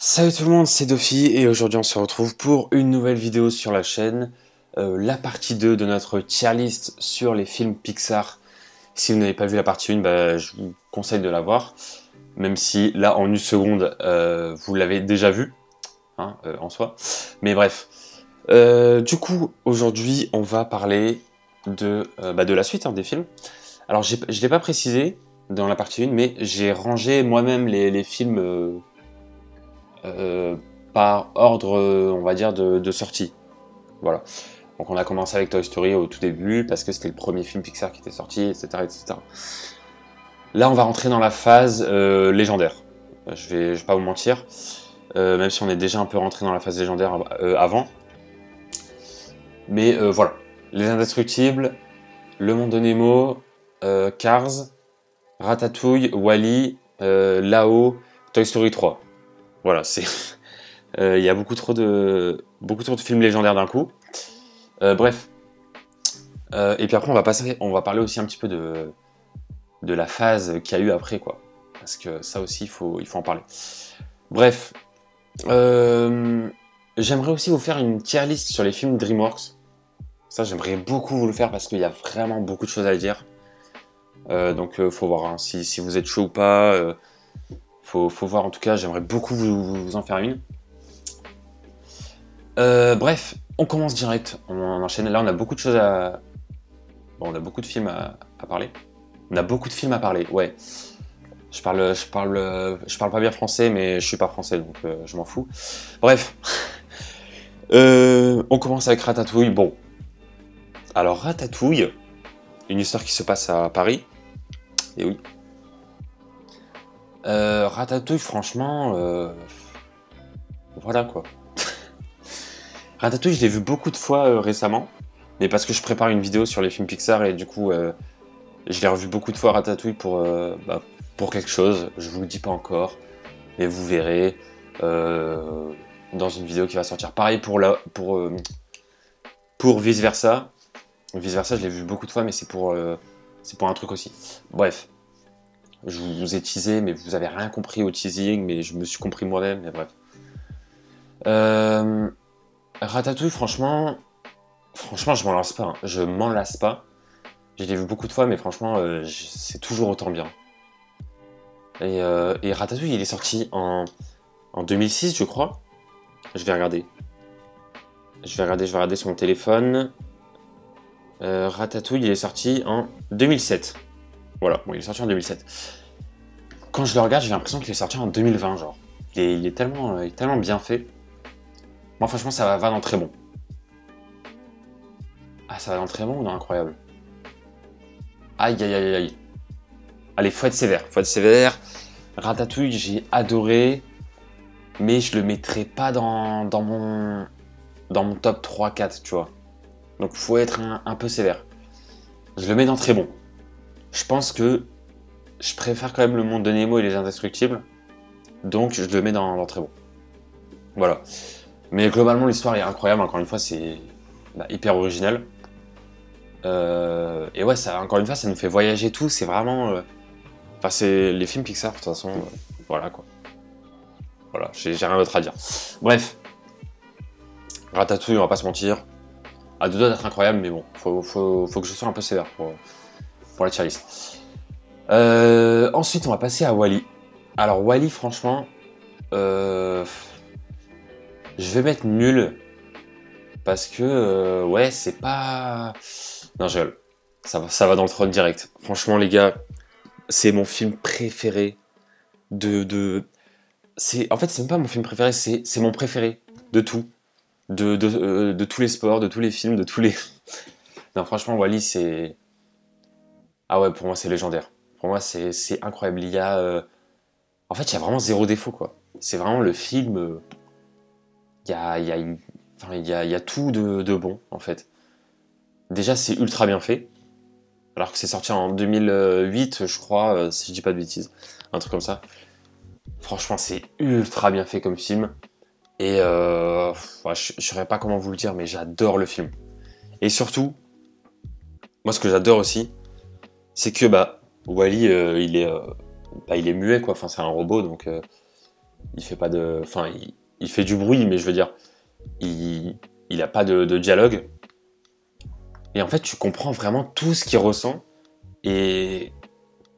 Salut tout le monde, c'est Dofi et aujourd'hui on se retrouve pour une nouvelle vidéo sur la chaîne, la partie 2 de notre tier list sur les films Pixar. Si vous n'avez pas vu la partie 1, je vous conseille de la voir, même si là en une seconde vous l'avez déjà vu hein, en soi. Mais bref, du coup aujourd'hui on va parler de la suite hein, des films. Alors je ne l'ai pas précisé dans la partie 1, mais j'ai rangé moi-même les films... euh, par ordre, on va dire, de sortie. Voilà. Donc on a commencé avec Toy Story au tout début, parce que c'était le premier film Pixar qui était sorti, etc. etc. Là, on va rentrer dans la phase légendaire. Je vais pas vous mentir, même si on est déjà un peu rentré dans la phase légendaire avant. Mais voilà. Les Indestructibles, Le Monde de Nemo, Cars, Ratatouille, Wall-E, Là-haut, Toy Story 3. Voilà, c'est... Il y a beaucoup trop de films légendaires d'un coup. Bref. Et puis après, on va parler aussi un petit peu de la phase qu'il y a eu après, quoi. Parce que ça aussi, il faut en parler. Bref. J'aimerais aussi vous faire une tier list sur les films DreamWorks. Ça, j'aimerais beaucoup vous le faire parce qu'il y a vraiment beaucoup de choses à dire. Donc, faut voir hein, si vous êtes chaud ou pas. Faut voir en tout cas, j'aimerais beaucoup vous en faire une. Bref, on commence direct, on enchaîne. Là, on a beaucoup de choses à... Bon, on a beaucoup de films à parler. On a beaucoup de films à parler, ouais. Je parle pas bien français, mais je suis pas français, donc je m'en fous. Bref. On commence avec Ratatouille. Bon. Alors, Ratatouille, une histoire qui se passe à Paris. Et oui. Ratatouille, franchement... Voilà, quoi. Ratatouille, je l'ai vu beaucoup de fois récemment, mais parce que je prépare une vidéo sur les films Pixar et du coup, je l'ai revu beaucoup de fois Ratatouille pour quelque chose. Je vous le dis pas encore, mais vous verrez dans une vidéo qui va sortir. Pareil pour Vice Versa. Vice Versa, je l'ai vu beaucoup de fois, mais c'est pour un truc aussi. Bref, je vous ai teasé, mais vous avez rien compris au teasing, mais je me suis compris moi-même, mais bref. Ratatouille, franchement, je m'en lasse pas. Hein. Je m'en lasse pas. Je l'ai vu beaucoup de fois, mais franchement, c'est toujours autant bien. Et Ratatouille, il est sorti en 2006, je crois. Je vais regarder. Je vais regarder sur mon téléphone. Ratatouille, il est sorti en 2007. Voilà, bon, il est sorti en 2007. Quand je le regarde, j'ai l'impression qu'il est sorti en 2020, genre. Il est tellement bien fait. Moi, franchement, ça va dans très bon. Ah, ça va dans très bon ou dans incroyable? Aïe, aïe, aïe, aïe. Allez, faut être sévère. Faut être sévère. Ratatouille, j'ai adoré. Mais je le mettrai pas dans mon top 3-4, tu vois. Donc, faut être un peu sévère. Je le mets dans très bon. Je pense que je préfère quand même Le Monde de Nemo et Les Indestructibles. Donc, je le mets dans très bon. Voilà. Mais globalement, l'histoire est incroyable. Encore une fois, c'est hyper original. Et ouais, encore une fois, ça nous fait voyager tout. C'est vraiment... Enfin, c'est les films Pixar, de toute façon. Voilà, quoi. Voilà, j'ai rien d'autre à dire. Bref. Ratatouille, on va pas se mentir. À deux doigts d'être incroyable, mais bon. Faut que je sois un peu sévère pour la tier list. Ensuite, on va passer à Wall-E. Alors, Wall-E, franchement... je vais mettre nul. Parce que, ouais, c'est pas... Non, je rigole. Ça va dans le trône direct. Franchement, les gars, c'est mon film préféré En fait, c'est même pas mon film préféré, c'est mon préféré de tout. De tous les sports, de tous les films, de tous les... Non, franchement, Wall-E, c'est... Ah ouais, pour moi, c'est légendaire. Pour moi, c'est incroyable. En fait, il y a vraiment zéro défaut, quoi. C'est vraiment le film... il y a tout de bon, en fait. Déjà, c'est ultra bien fait. Alors que c'est sorti en 2008, je crois, si je dis pas de bêtises. Un truc comme ça. Franchement, c'est ultra bien fait comme film. Et ouais, je saurais pas comment vous le dire, mais j'adore le film. Et surtout, moi, ce que j'adore aussi, c'est que Wall-E, il est muet, quoi. Enfin, c'est un robot, donc Il fait pas de... Enfin, il fait du bruit, mais je veux dire, il a pas de dialogue. Et en fait, tu comprends vraiment tout ce qu'il ressent. Et,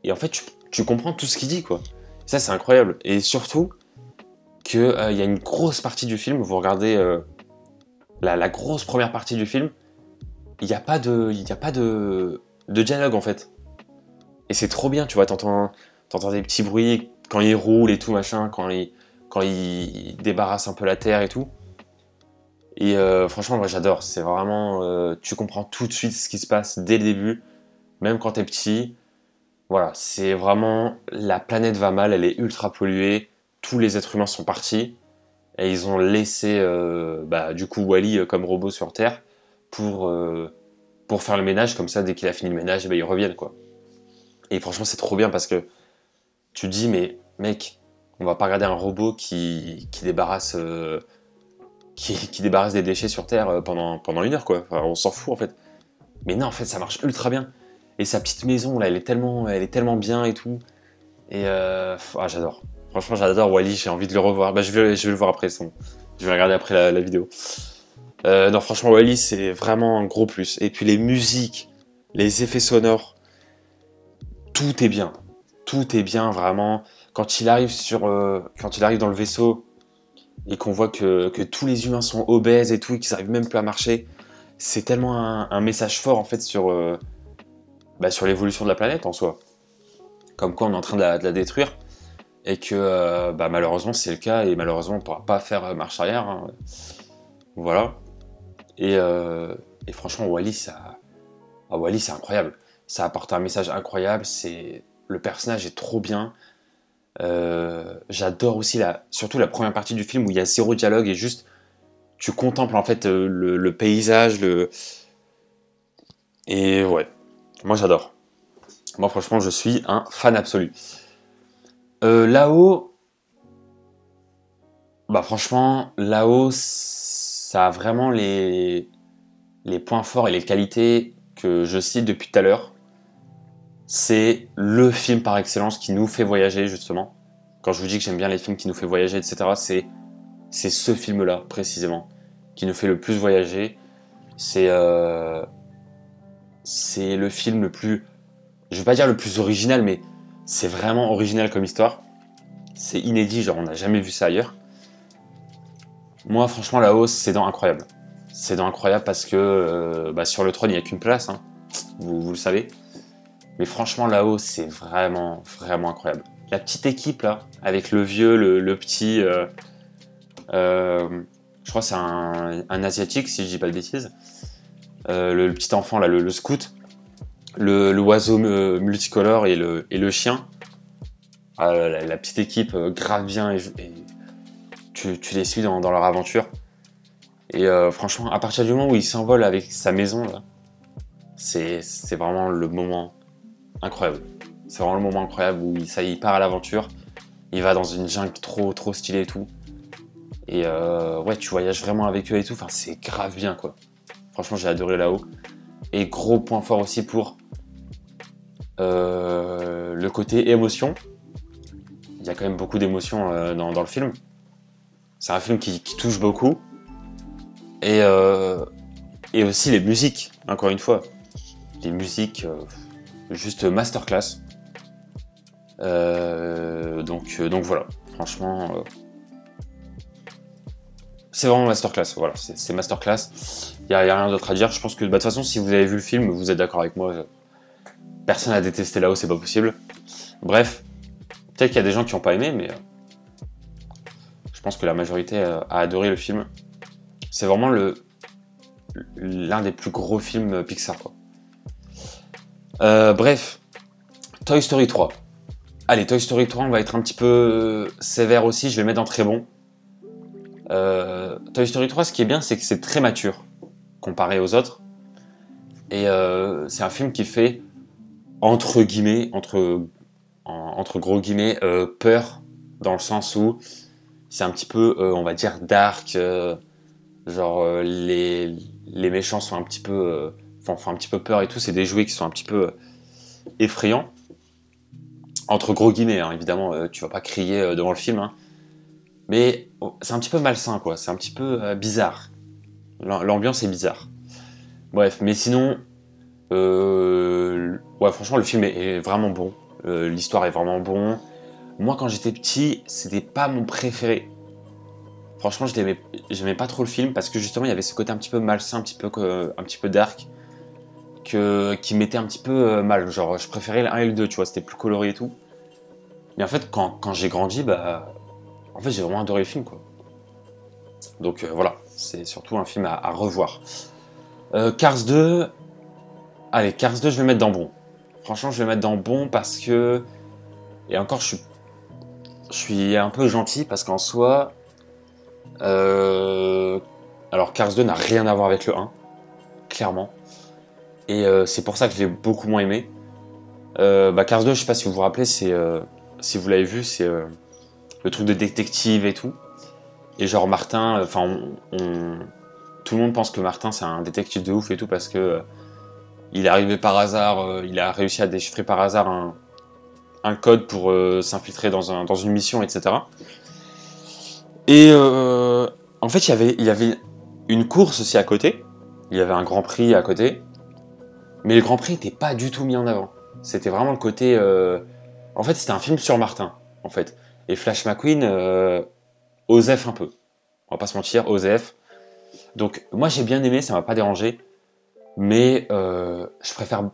et en fait, tu comprends tout ce qu'il dit, quoi. Ça, c'est incroyable. Et surtout, qu'il y a une grosse partie du film, vous regardez la grosse première partie du film, il n'y a pas de dialogue, en fait. Et c'est trop bien, tu vois, t'entends des petits bruits quand il roule et tout, machin, quand il débarrasse un peu la terre et tout. Et franchement, moi j'adore, c'est vraiment... tu comprends tout de suite ce qui se passe dès le début, même quand t'es petit. Voilà, c'est vraiment... La planète va mal, elle est ultra polluée, tous les êtres humains sont partis, et ils ont laissé, du coup, Wall-E comme robot sur Terre pour faire le ménage, comme ça, dès qu'il a fini le ménage, ils reviennent, quoi. Et franchement, c'est trop bien parce que tu te dis, mais mec, on va pas regarder un robot qui débarrasse... qui débarrasse des déchets sur Terre pendant 1 heure, quoi. Enfin, on s'en fout, en fait. Mais non, en fait, ça marche ultra bien. Et sa petite maison, là, elle est tellement bien et tout. Et j'adore. Franchement, j'adore Wall-E, j'ai envie de le revoir. Bah, je vais le voir après, je vais regarder après la vidéo. Non, franchement, Wall-E, c'est vraiment un gros plus. Et puis les musiques, les effets sonores, tout est bien. Tout est bien, vraiment. Quand il arrive dans le vaisseau et qu'on voit que tous les humains sont obèses et tout, et qu'ils n'arrivent même plus à marcher, c'est tellement un message fort, en fait, sur l'évolution de la planète, en soi. Comme quoi, on est en train de la détruire. Et que malheureusement c'est le cas, et malheureusement on ne pourra pas faire marche arrière, hein. Voilà. Et franchement Wall-E c'est incroyable, ça apporte un message incroyable, le personnage est trop bien. J'adore aussi surtout la première partie du film où il y a zéro dialogue et juste tu contemples en fait le paysage, et ouais, moi j'adore. Moi franchement je suis un fan absolu. Là-haut, franchement, là-haut, ça a vraiment les points forts et les qualités que je cite depuis tout à l'heure. C'est le film par excellence qui nous fait voyager, justement. Quand je vous dis que j'aime bien les films qui nous fait voyager, etc., c'est ce film-là, précisément, qui nous fait le plus voyager. C'est le film le plus... Je vais pas dire le plus original, mais c'est vraiment original comme histoire. C'est inédit, genre on n'a jamais vu ça ailleurs. Moi, franchement, là-haut, c'est dans Incroyable. C'est dans Incroyable parce que sur le trône, il n'y a qu'une place, hein. Vous le savez. Mais franchement, là-haut, c'est vraiment, vraiment incroyable. La petite équipe, là, avec le vieux, le petit... je crois que c'est un Asiatique, si je dis pas de bêtises. Le petit enfant, là, le scout. L'oiseau multicolore et le chien. La petite équipe grave bien, et tu les suis dans leur aventure. Et franchement, à partir du moment où il s'envole avec sa maison, là, c'est vraiment le moment incroyable. C'est vraiment le moment incroyable où il part à l'aventure. Il va dans une jungle trop, trop stylée et tout. Et ouais, tu voyages vraiment avec eux et tout. Enfin, c'est grave bien, quoi. Franchement, j'ai adoré là-haut. Et gros point fort aussi pour le côté émotion. Il y a quand même beaucoup d'émotions dans le film. C'est un film qui touche beaucoup. Et aussi les musiques, encore une fois. Les musiques, juste masterclass. Donc voilà, franchement, c'est vraiment masterclass. Voilà, c'est masterclass. Il y a rien d'autre à dire. Je pense que de toute façon, si vous avez vu le film, vous êtes d'accord avec moi. Personne n'a détesté là-haut, c'est pas possible. Bref, peut-être qu'il y a des gens qui n'ont pas aimé, mais je pense que la majorité a adoré le film. C'est vraiment l'un des plus gros films Pixar, quoi. Bref, Toy Story 3. Allez, Toy Story 3, on va être un petit peu sévère aussi, je vais le mettre dans très bon. Toy Story 3, ce qui est bien, c'est que c'est très mature, comparé aux autres. Et c'est un film qui fait, entre guillemets, entre gros guillemets, peur, dans le sens où c'est un petit peu, on va dire, dark, les méchants sont un petit peu... font un petit peu peur et tout, c'est des jouets qui sont un petit peu effrayants. Entre gros guillemets, hein, évidemment, tu vas pas crier devant le film, hein. Mais c'est un petit peu malsain, quoi. C'est un petit peu bizarre. L'ambiance est bizarre. Bref, mais sinon, ouais, franchement, le film est vraiment bon. L'histoire est vraiment bon. Moi, quand j'étais petit, c'était pas mon préféré. Franchement, j'aimais pas trop le film parce que justement, il y avait ce côté un petit peu malsain, un petit peu dark, qui m'était un petit peu mal. Genre, je préférais le 1 et le 2, tu vois, c'était plus coloré et tout. Mais en fait, quand j'ai grandi, bah, en fait, j'ai vraiment adoré le film, quoi. Donc voilà, c'est surtout un film à revoir. Cars 2, allez, Cars 2, je vais mettre dans bon. Franchement, je vais mettre dans bon parce que, et encore, je suis un peu gentil parce qu'en soi, alors Cars 2 n'a rien à voir avec le 1, clairement. Et c'est pour ça que je l'ai beaucoup moins aimé. Cars 2, je sais pas si vous vous rappelez, si vous l'avez vu, c'est le truc de détective et tout. Et genre Martin, tout le monde pense que Martin c'est un détective de ouf et tout parce que il est arrivé par hasard, il a réussi à déchiffrer par hasard un code pour s'infiltrer dans une mission, etc. Et en fait, il y avait une course aussi à côté. Il y avait un Grand Prix à côté. Mais le Grand Prix n'était pas du tout mis en avant. C'était vraiment le côté... En fait, c'était un film sur Martin, en fait. Et Flash McQueen osef un peu. On va pas se mentir, osef. Donc, moi, j'ai bien aimé, ça m'a pas dérangé. Mais je préfère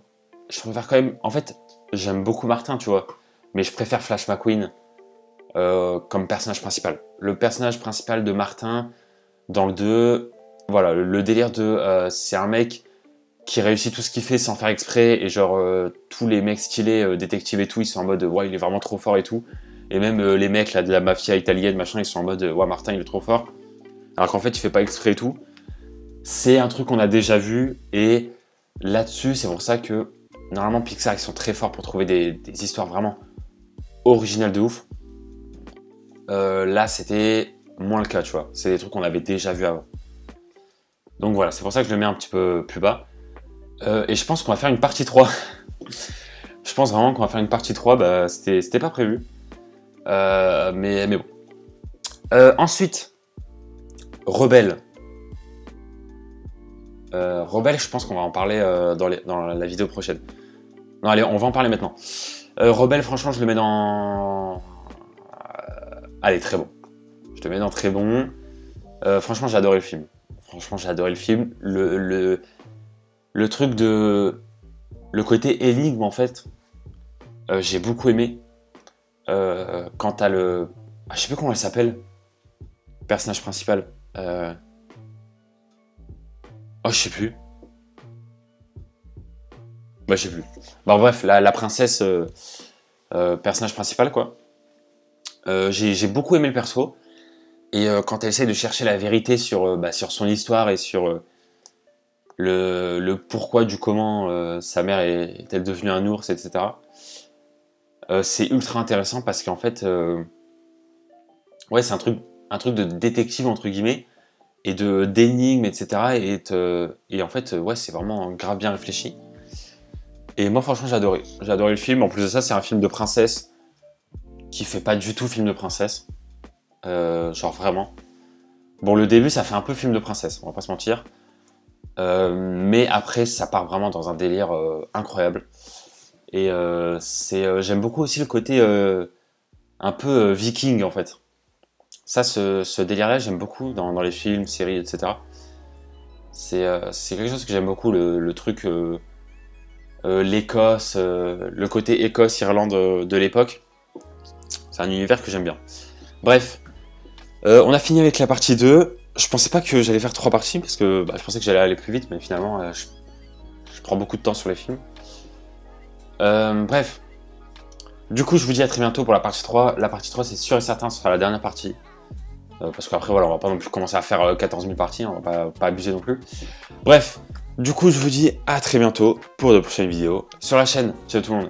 quand même... En fait, j'aime beaucoup Martin, tu vois. Mais je préfère Flash McQueen comme personnage principal. Le personnage principal de Martin, dans le 2, voilà, le délire de... c'est un mec qui réussit tout ce qu'il fait sans faire exprès, et genre tous les mecs stylés, détectives et tout, ils sont en mode ouais, il est vraiment trop fort et tout. Et même les mecs là de la mafia italienne, machin, ils sont en mode ouais, Martin il est trop fort. Alors qu'en fait il fait pas exprès et tout. C'est un truc qu'on a déjà vu, et là-dessus c'est pour ça que normalement Pixar ils sont très forts pour trouver des histoires vraiment originales de ouf. Là c'était moins le cas, tu vois. C'est des trucs qu'on avait déjà vu avant. Donc voilà, c'est pour ça que je le mets un petit peu plus bas. Et je pense qu'on va faire une partie 3. Je pense vraiment qu'on va faire une partie 3. Bah, c'était pas prévu. Mais bon. Ensuite, Rebelle. Rebelle, je pense qu'on va en parler dans la vidéo prochaine. Non, allez, on va en parler maintenant. Rebelle, franchement, je le mets dans... allez, très bon. Je le mets dans très bon. Franchement, j'ai adoré le film. Franchement, j'ai adoré le film. Le truc de... Le côté énigme, en fait, j'ai beaucoup aimé. Quant à le... je sais plus comment elle s'appelle. Le personnage principal. Oh, je sais plus. Bah, je sais plus. Bon, bref, la princesse, personnage principal, quoi. J'ai beaucoup aimé le perso. Et quand elle essaie de chercher la vérité sur son histoire et sur le pourquoi du comment sa mère est-elle devenue un ours, etc. C'est ultra intéressant parce qu'en fait, ouais, c'est un truc de détective, entre guillemets, et d'énigmes, etc. Et en fait, ouais, c'est vraiment grave bien réfléchi. Et moi, franchement, j'ai adoré. J'ai adoré le film. En plus de ça, c'est un film de princesse qui fait pas du tout film de princesse. Genre vraiment. Bon, le début, ça fait un peu film de princesse, on va pas se mentir. Mais après, ça part vraiment dans un délire incroyable. Et j'aime beaucoup aussi le côté un peu viking, en fait. Ça, ce délire-là, j'aime beaucoup dans les films, séries, etc. C'est quelque chose que j'aime beaucoup, le truc... l'Écosse, le côté Écosse-Irlande de l'époque. C'est un univers que j'aime bien. Bref, on a fini avec la partie 2. Je pensais pas que j'allais faire 3 parties, parce que je pensais que j'allais aller plus vite, mais finalement, je prends beaucoup de temps sur les films. Bref. Du coup, je vous dis à très bientôt pour la partie 3. La partie 3, c'est sûr et certain, ce sera la dernière partie. Parce qu'après, voilà, on va pas non plus commencer à faire 14 000 parties, on va pas abuser non plus. Bref, du coup, je vous dis à très bientôt pour de prochaines vidéos sur la chaîne. Ciao tout le monde.